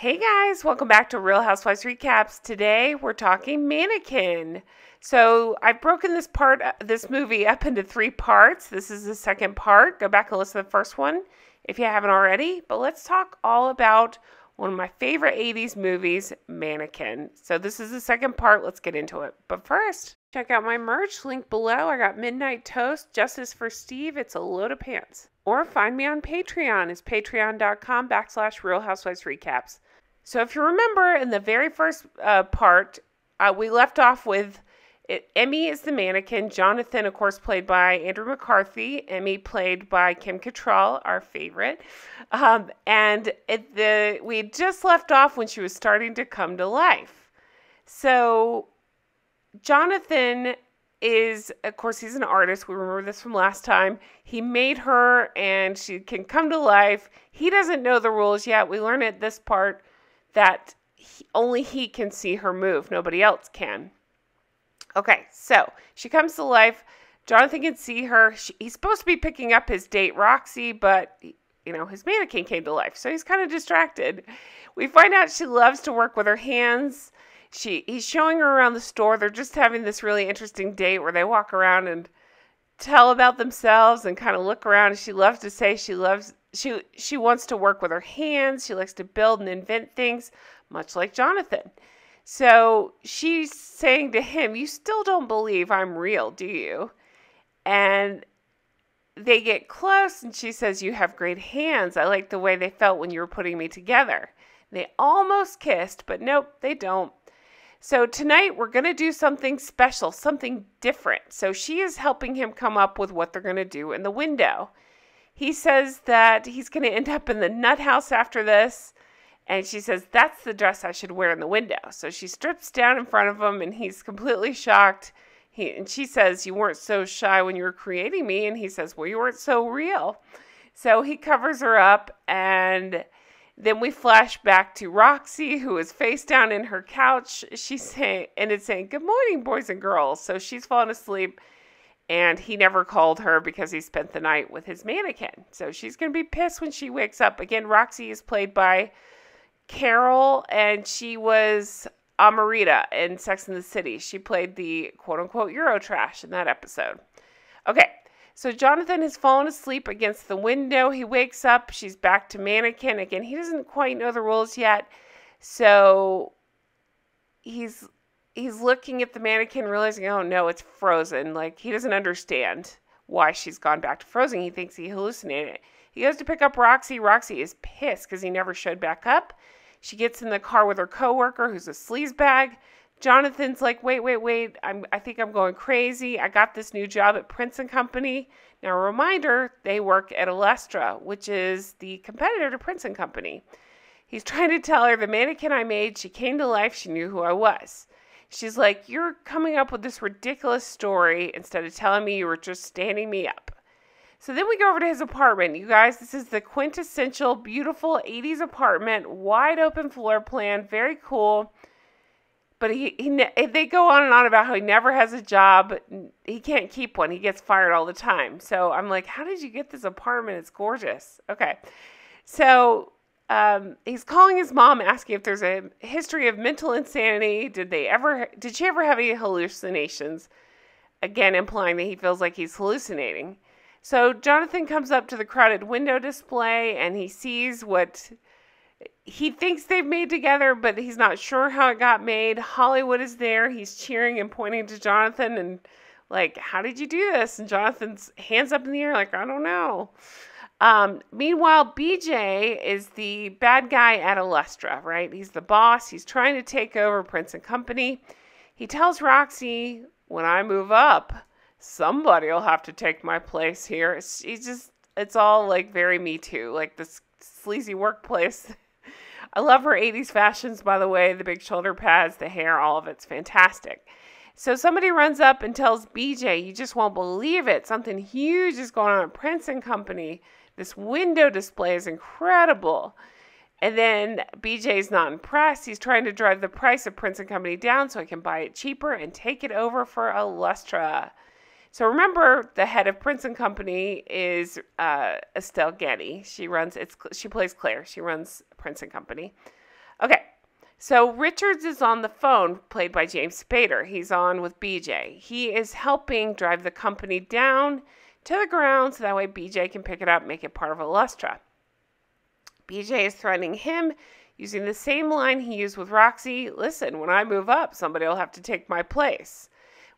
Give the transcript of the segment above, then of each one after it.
Hey guys, welcome back to Real Housewives Recaps. Today we're talking Mannequin. So I've broken this movie up into 3 parts. This is the second part. Go back and listen to the first one if you haven't already. But let's talk all about one of my favorite 80s movies, Mannequin. So this is the second part. Let's get into it. But first, check out my merch, link below. I got Midnight Toast, Justice for Steve. It's a load of pants. Or find me on Patreon. It's patreon.com/Real Housewives Recaps. So if you remember in the very first part, we left off with Emmy is the mannequin. Jonathan, of course, played by Andrew McCarthy. Emmy played by Kim Cattrall, our favorite. We just left off when she was starting to come to life. So Jonathan is, of course, he's an artist. We remember this from last time. He made her and she can come to life. He doesn't know the rules yet. We learn at this part that only he can see her move. Nobody else can. Okay, so she comes to life. Jonathan can see her. He's supposed to be picking up his date, Roxy, but, his mannequin came to life. So he's kind of distracted. We find out she loves to work with her hands. He's showing her around the store. They're just having this really interesting date where they walk around and tell about themselves and kind of look around. She loves to say she wants to work with her hands. She likes to build and invent things, much like Jonathan. So she's saying to him, "You still don't believe I'm real, do you?" And they get close and she says, "You have great hands. I like the way they felt when you were putting me together." They almost kissed, but nope, they don't. So tonight we're going to do something special, something different. So she is helping him come up with what they're going to do in the window. He says that he's going to end up in the nut house after this. And she says, "That's the dress I should wear in the window." So she strips down in front of him and he's completely shocked. And she says, "You weren't so shy when you were creating me." And he says, "Well, you weren't so real." So he covers her up, and then we flash back to Roxy, who is face down in her couch. She's saying, and it's saying, "Good morning, boys and girls." So she's fallen asleep, and he never called her because he spent the night with his mannequin. So she's going to be pissed when she wakes up. Again, Roxy is played by Cattrall, and she was Amarita in Sex and the City. She played the quote-unquote Eurotrash in that episode. Okay. So Jonathan has fallen asleep against the window. He wakes up. She's back to mannequin. Again, he doesn't quite know the rules yet. So he's looking at the mannequin, realizing, oh no, it's frozen. Like, he doesn't understand why she's gone back to frozen. He thinks he hallucinated. He goes to pick up Roxy. Roxy is pissed because he never showed back up. She gets in the car with her coworker, who's a sleazebag. Jonathan's like, wait. I think I'm going crazy. I got this new job at Prince & Company. Now, a reminder, they work at Alestra, which is the competitor to Prince & Company. He's trying to tell her, the mannequin I made, she came to life. She knew who I was. She's like, "You're coming up with this ridiculous story instead of telling me you were just standing me up." So then we go over to his apartment. You guys, this is the quintessential, beautiful 80s apartment, wide open floor plan, very cool. But they go on and on about how he never has a job. He can't keep one. He gets fired all the time. So I'm like, how did you get this apartment? It's gorgeous. Okay. So he's calling his mom, asking if there's a history of mental insanity. Did she ever have any hallucinations? Again, implying that he feels like he's hallucinating. So Jonathan comes up to the crowded window display and he sees what he thinks they've made together, but he's not sure how it got made. Hollywood is there. He's cheering and pointing to Jonathan and like, "How did you do this?" And Jonathan's hands up in the air like, "I don't know." Meanwhile, BJ is the bad guy at Alestra, right? He's the boss. He's trying to take over Prince & Company. He tells Roxy, "When I move up, somebody will have to take my place here." It's all like very Me Too, like this sleazy workplace. I love her 80s fashions, by the way, the big shoulder pads, the hair, all of it's fantastic. So somebody runs up and tells BJ, "You just won't believe it. Something huge is going on at Prince & Company. This window display is incredible." And then BJ's not impressed. He's trying to drive the price of Prince & Company down so he can buy it cheaper and take it over for Alestra. So remember, the head of Prince & Company is Estelle Getty. She plays Claire. She runs Prince & Company. Okay, so Richards is on the phone, played by James Spader. He's on with BJ. He is helping drive the company down to the ground so that way BJ can pick it up and make it part of Illustra. BJ is threatening him using the same line he used with Roxy. Listen, when I move up, somebody will have to take my place.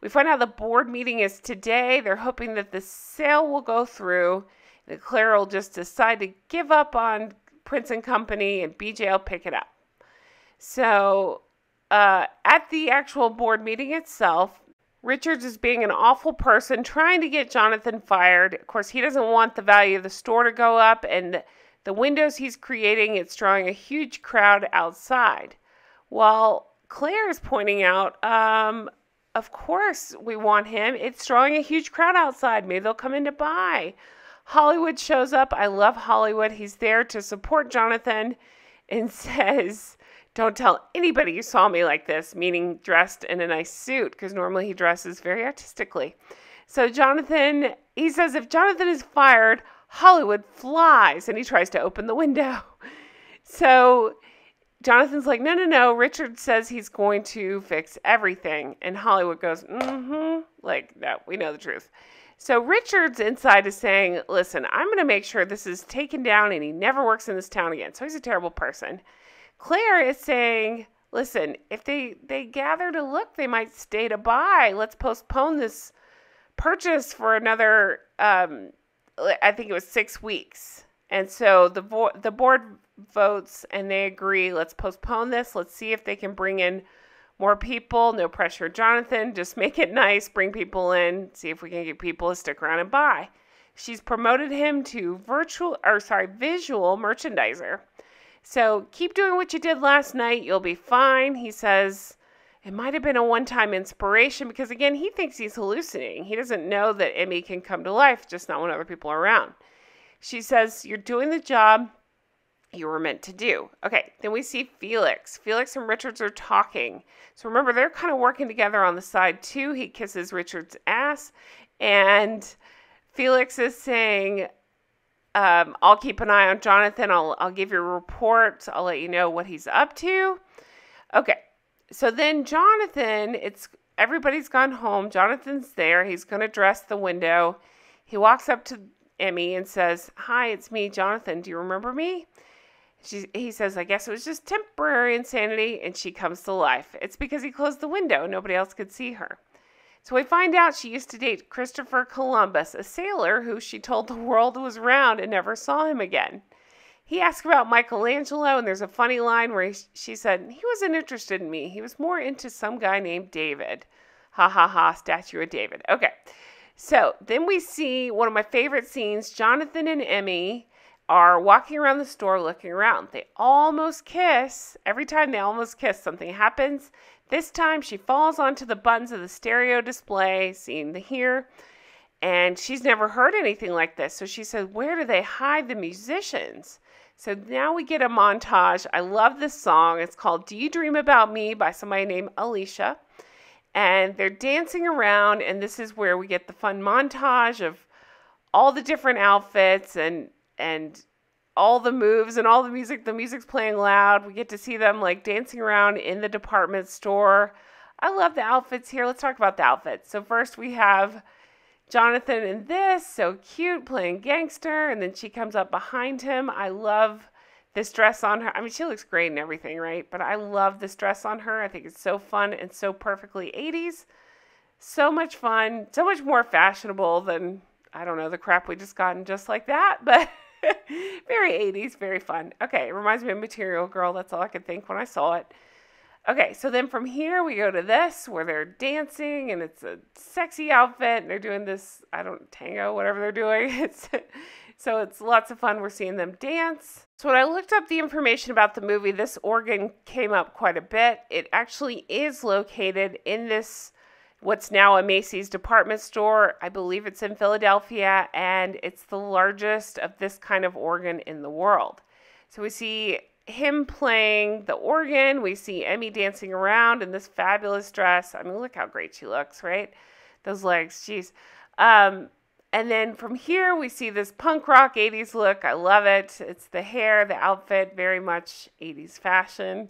We find out the board meeting is today. They're hoping that the sale will go through. And Claire will just decide to give up on Prince and Company, and BJ will pick it up. So at the actual board meeting itself, Richards is being an awful person, trying to get Jonathan fired. Of course, he doesn't want the value of the store to go up, and the windows he's creating, it's drawing a huge crowd outside. While Claire is pointing out, of course we want him. It's drawing a huge crowd outside. Maybe they'll come in to buy. Hollywood shows up. I love Hollywood. He's there to support Jonathan and says, don't tell anybody you saw me like this, meaning dressed in a nice suit, because normally he dresses very artistically. So Jonathan, he says if Jonathan is fired, Hollywood flies, and he tries to open the window. So Jonathan's like, no. Richard says he's going to fix everything. And Hollywood goes, like, no, we know the truth. So Richard's inside is saying, listen, I'm going to make sure this is taken down and he never works in this town again. So he's a terrible person. Claire is saying, listen, if they gather to look, they might stay to buy. Let's postpone this purchase for another, I think it was 6 weeks. And so the board votes and they agree, let's postpone this. Let's see if they can bring in more people. No pressure, Jonathan. Just make it nice. Bring people in. See if we can get people to stick around and buy. She's promoted him to visual merchandiser. So keep doing what you did last night. You'll be fine. He says it might have been a one-time inspiration because, again, he thinks he's hallucinating. He doesn't know that Emmy can come to life, just not when other people are around. She says, you're doing the job you were meant to do. Okay, then we see Felix. Felix and Richards are talking. So remember, they're kind of working together on the side, too. He kisses Richards' ass, and Felix is saying, I'll keep an eye on Jonathan. I'll give you a report. I'll let you know what he's up to. Okay. So then Jonathan, everybody's gone home. Jonathan's there. He's going to dress the window. He walks up to Emmy and says, hi, it's me, Jonathan. Do you remember me? He says, I guess it was just temporary insanity. And she comes to life. It's because he closed the window. Nobody else could see her. So we find out she used to date Christopher Columbus, a sailor who she told the world was round and never saw him again. He asked about Michelangelo, and there's a funny line where she said, he wasn't interested in me. He was more into some guy named David. Ha ha ha, statue of David. Okay, so then we see one of my favorite scenes. Jonathan and Emmy are walking around the store looking around. They almost kiss. Every time they almost kiss, something happens. This time she falls onto the buttons of the stereo display, seen here, and she's never heard anything like this. So she said, where do they hide the musicians? So now we get a montage. I love this song. It's called Do You Dream About Me by somebody named Alicia. And they're dancing around, and this is where we get the fun montage of all the different outfits and all the moves and all the music. The music's playing loud. We get to see them like dancing around in the department store. I love the outfits here. Let's talk about the outfits. So first we have Jonathan in this, so cute, playing gangster, and then she comes up behind him. I love this dress on her. I mean, she looks great and everything, right? But I love this dress on her. I think it's so fun and so perfectly 80s. So much fun, so much more fashionable than, I don't know, the crap we just gotten Just Like That, but very 80s, very fun. Okay, it reminds me of Material Girl. That's all I could think when I saw it. Okay, so then from here we go to this where they're dancing and it's a sexy outfit and they're doing this, tango, whatever they're doing. So it's lots of fun. We're seeing them dance. So when I looked up the information about the movie, this organ came up quite a bit. It actually is located in this, what's now a Macy's department store. I believe it's in Philadelphia, and it's the largest of this kind of organ in the world. So we see him playing the organ. We see Emmy dancing around in this fabulous dress. I mean, look how great she looks, right? Those legs, geez. And then from here, we see this punk rock 80s look. I love it. It's the hair, the outfit, very much 80s fashion.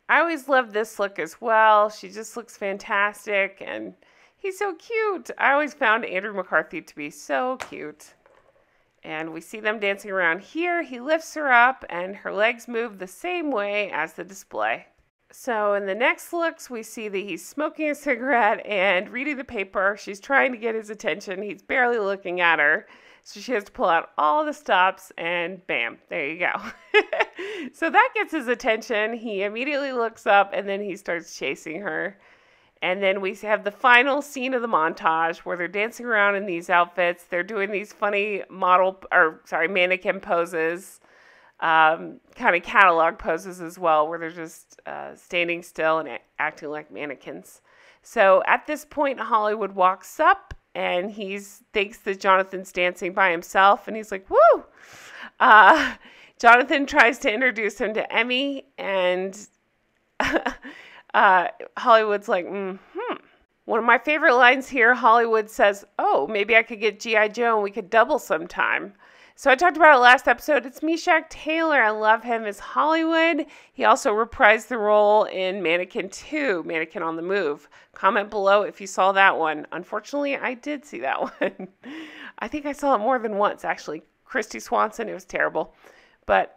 I always love this look as well. She just looks fantastic, and he's so cute. I always found Andrew McCarthy to be so cute. And we see them dancing around here. He lifts her up, and her legs move the same way as the display. So in the next looks, we see that he's smoking a cigarette and reading the paper. She's trying to get his attention. He's barely looking at her. So she has to pull out all the stops, and bam, there you go. So that gets his attention. He immediately looks up, and then he starts chasing her. And then we have the final scene of the montage where they're dancing around in these outfits. They're doing these funny mannequin poses, kind of catalog poses as well, where they're just standing still and acting like mannequins. So at this point, Hollywood walks up, and he thinks that Jonathan's dancing by himself, and he's like, woo! Jonathan tries to introduce him to Emmy, and Hollywood's like, One of my favorite lines here, Hollywood says, oh, maybe I could get G.I. Joe and we could double sometime. So I talked about it last episode. It's Meshach Taylor. I love him as Hollywood. He also reprised the role in Mannequin 2, Mannequin on the Move. Comment below if you saw that one. Unfortunately, I did see that one. I think I saw it more than once, actually. Christy Swanson, it was terrible. But,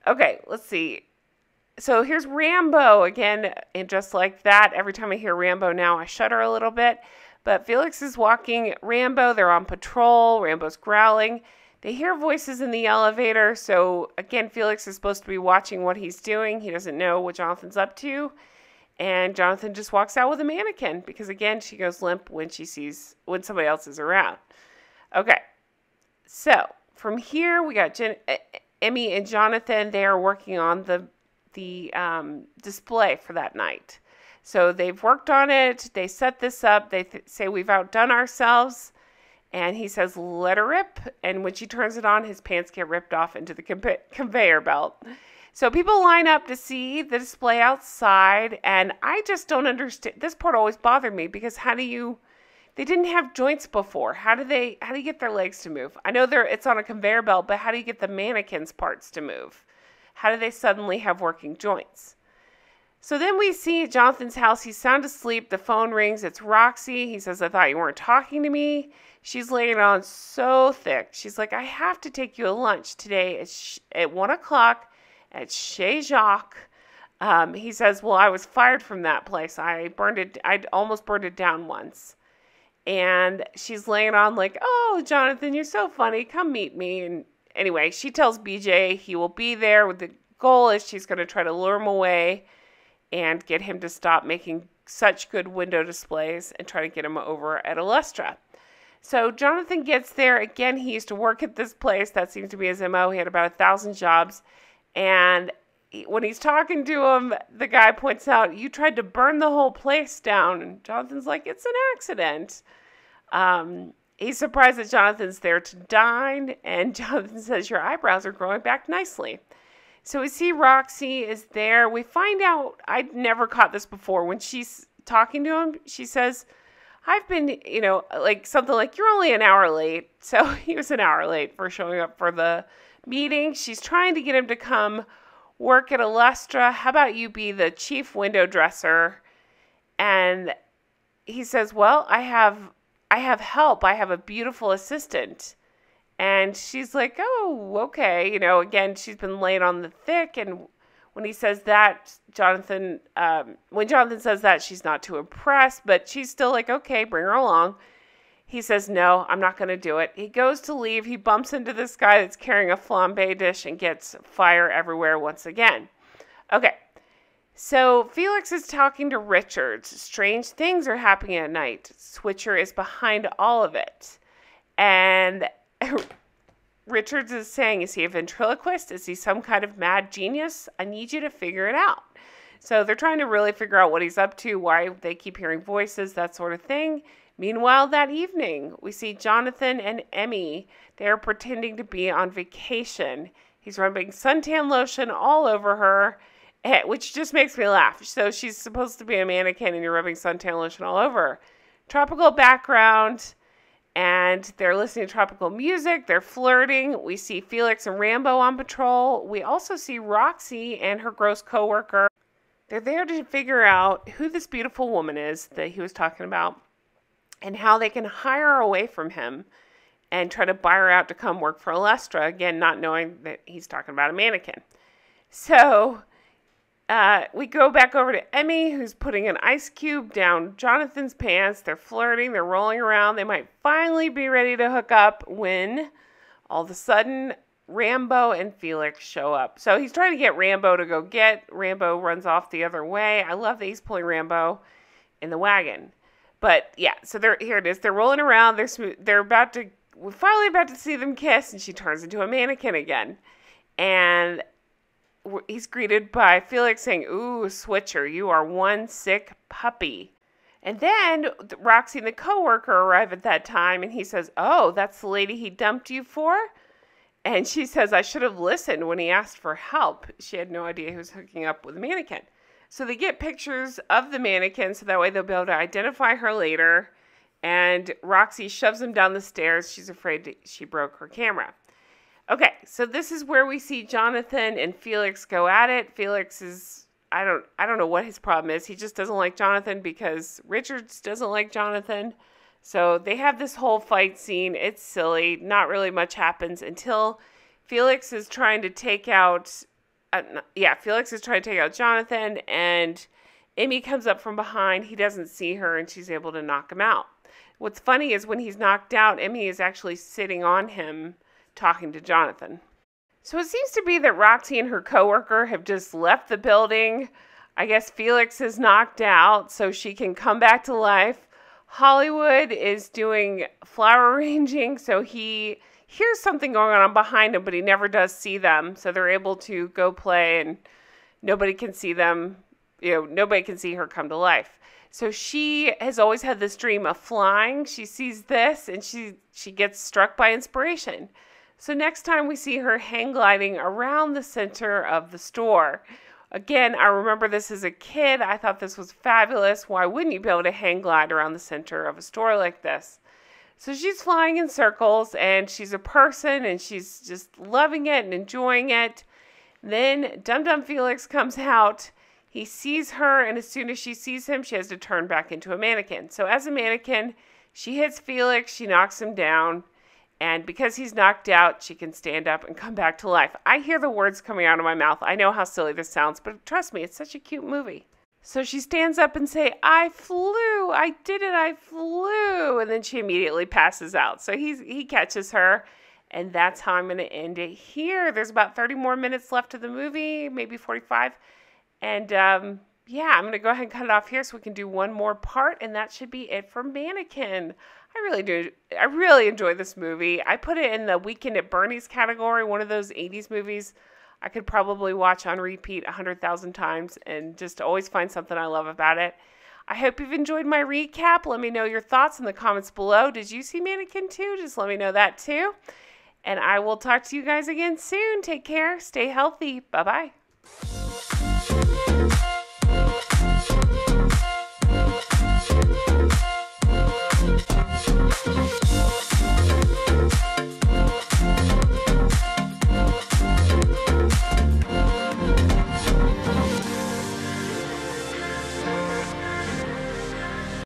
okay, let's see. So here's Rambo again, and just like that, every time I hear Rambo now, I shudder a little bit. But Felix is walking Rambo. They're on patrol. Rambo's growling. They hear voices in the elevator, so again, Felix is supposed to be watching what he's doing. He doesn't know what Jonathan's up to, and Jonathan just walks out with a mannequin because, again, she goes limp when somebody else is around. Okay, so from here we got Emmy and Jonathan. They are working on the display for that night. So they've worked on it. They set this up. They say we've outdone ourselves. And he says, let her rip. And when she turns it on, his pants get ripped off into the conveyor belt. So people line up to see the display outside. And I just don't understand. This part always bothered me because they didn't have joints before. How do you get their legs to move? I know it's on a conveyor belt, but how do you get the mannequin's parts to move? How do they suddenly have working joints? So then we see at Jonathan's house. He's sound asleep. The phone rings. It's Roxy. He says, I thought you weren't talking to me. She's laying on so thick. She's like, I have to take you to lunch today at 1 o'clock at Chez Jacques. He says, well, I was fired from that place. I almost burned it down once. And she's laying on like, oh, Jonathan, you're so funny. Come meet me. And anyway, she tells BJ he will be there. The goal is she's going to try to lure him away and get him to stop making such good window displays and try to get him over at Illustra. So Jonathan gets there. Again, he used to work at this place. That seems to be his MO. He had about 1,000 jobs. And when he's talking to him, the guy points out, you tried to burn the whole place down. And Jonathan's like, it's an accident. He's surprised that Jonathan's there to dine. And Jonathan says, your eyebrows are growing back nicely. So we see Roxy is there. We find out, I'd never caught this before. When she's talking to him, she says, I've been, like something like, you're only an hour late. So he was an hour late for showing up for the meeting. She's trying to get him to come work at Illustra. How about you be the chief window dresser? And he says, well, I have help. I have a beautiful assistant. And she's like, oh, okay. Again, she's been laying on the thick. And when he says that, when Jonathan says that, she's not too impressed, but she's still like, okay, bring her along. He says, no, I'm not going to do it. He goes to leave. He bumps into this guy that's carrying a flambe dish and gets fire everywhere once again. Okay, so Felix is talking to Richards. Strange things are happening at night. Switcher is behind all of it. And Richards is saying, is he a ventriloquist? Is he some kind of mad genius? I need you to figure it out. So they're trying to really figure out what he's up to, why they keep hearing voices, that sort of thing. Meanwhile, that evening, we see Jonathan and Emmy. They're pretending to be on vacation. He's rubbing suntan lotion all over her, which just makes me laugh. So she's supposed to be a mannequin and you're rubbing suntan lotion all over her. Tropical background. and they're listening to tropical music. They're flirting. We see Felix and Rambo on patrol. We also see Roxy and her gross coworker. They're there to figure out who this beautiful woman is that he was talking about and how they can hire her away from him and try to buy her out to come work for Alestra, again, not knowing that he's talking about a mannequin. So we go back over to Emmy, who's putting an ice cube down Jonathan's pants. They're flirting. They're rolling around. They might finally be ready to hook up when all of a sudden Rambo and Felix show up. So he's trying to get Rambo to go get. Rambo runs off the other way. I love that he's pulling Rambo in the wagon. But yeah, so here it is. They're rolling around. We're finally about to see them kiss, and she turns into a mannequin again. And he's greeted by Felix saying, "Ooh, Switcher, you are one sick puppy." And then Roxy and the coworker arrive at that time, and he says, "Oh, that's the lady he dumped you for?" And she says, "I should have listened when he asked for help." She had no idea he was hooking up with a mannequin. So they get pictures of the mannequin, so that way they'll be able to identify her later. And Roxy shoves him down the stairs. She's afraid she broke her camera. Okay, so this is where we see Jonathan and Felix go at it. Felix is, I don't know what his problem is. He just doesn't like Jonathan because Richards doesn't like Jonathan. So they have this whole fight scene. It's silly. Not really much happens until Felix is trying to take out, Jonathan, and Amy comes up from behind. He doesn't see her, and she's able to knock him out. What's funny is when he's knocked out, Amy is actually sitting on him, talking to Jonathan. So it seems to be that Roxy and her coworker have just left the building. I guess Felix is knocked out so she can come back to life. Hollywood is doing flower arranging, so he hears something going on behind him, but he never does see them. So they're able to go play, and nobody can see them. Nobody can see her come to life. So she has always had this dream of flying. She sees this, and she gets struck by inspiration. So next time we see her hang gliding around the center of the store. Again, I remember this as a kid. I thought this was fabulous. Why wouldn't you be able to hang glide around the center of a store like this? So she's flying in circles, and she's a person, and she's just loving it and enjoying it. Then Dum Dum Felix comes out. He sees her, and as soon as she sees him, she has to turn back into a mannequin. So as a mannequin, she hits Felix, she knocks him down, and because he's knocked out, she can stand up and come back to life. I hear the words coming out of my mouth. I know how silly this sounds, but trust me, it's such a cute movie. So she stands up and says, "I flew, I did it, I flew," and then she immediately passes out. So he catches her, and that's how I'm going to end it here. There's about 30 more minutes left of the movie, maybe 45. And I'm going to go ahead and cut it off here so we can do one more part, and that should be it for Mannequin. I really enjoy this movie. I put it in the Weekend at Bernie's category, one of those 80s movies I could probably watch on repeat 100,000 times and just always find something I love about it. I hope you've enjoyed my recap. Let me know your thoughts in the comments below. Did you see Mannequin 2? Just let me know that too. And I will talk to you guys again soon. Take care. Stay healthy. Bye-bye.